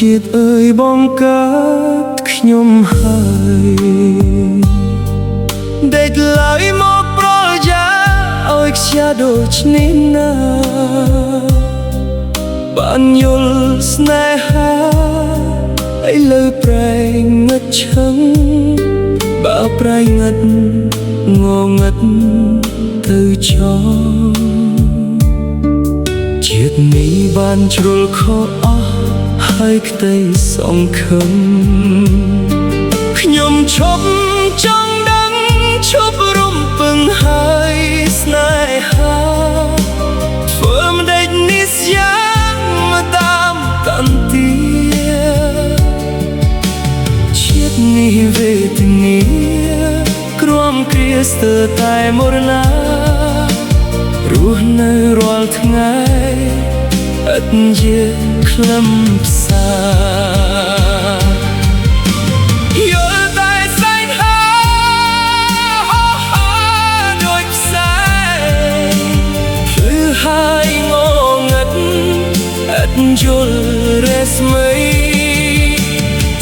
ជាតិអើយបងកើតខ្ញុំហើយដេកឡើយមកប្រយ៉ាឲ្យខ្ជាដូចនេះណាបានយល់ស្នេហាឥឡូវប្រែងឹតឈឹងបើប្រែងឹតងងឹតទៅចោជាតិនេះបានជ្រុលខុសអស់ហើយក្តីសង្ឃឹមខ្ញុំឈប់ចង់ដឹងឈប់រំពឹងហើយស្នេហាធ្វើមិនដេចនេះយ៉ាងមកតាមតន្ទាជាតិនេះវេទនាគ្រាំគ្រាស្ទើរតែមរណារស់នៅរាល់ថ្ងៃឥតជាខ្លឹមផ្សាយល់តែសែងហាដូចផ្សែងភ្លឺហើយងងឹតឥតយល់រស្មី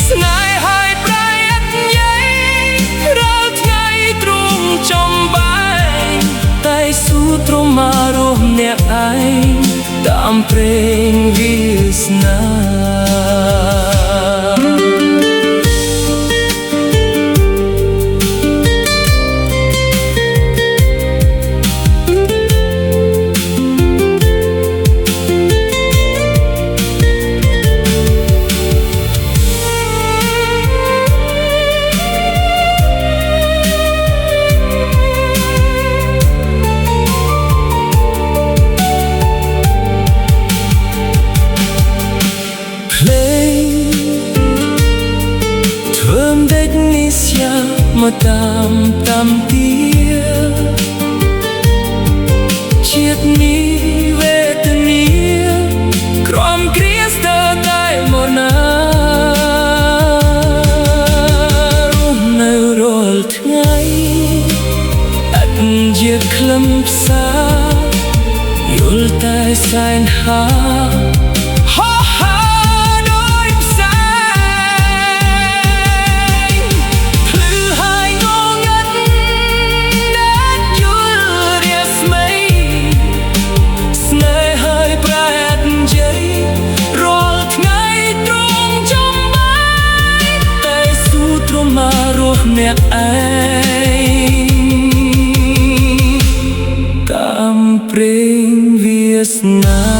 ស្នេហ៍ហើយប្រែឥតញ៉ៃរាល់ថ្ងៃទ្រង់ចំបែងតែស៊ូទ្រមករស់អ្នកឯងតាមព្រេងវាសនាមកតាមទាជាតិនេះវេទនាក្រំគ្រាស្ទើរតែមកណារស់នៅរាល់ថ្ងៃអត់ជាខ្លឹមផ្សាយល់តែសែនហាអ្នកឯងតាមព្រេងវាសនា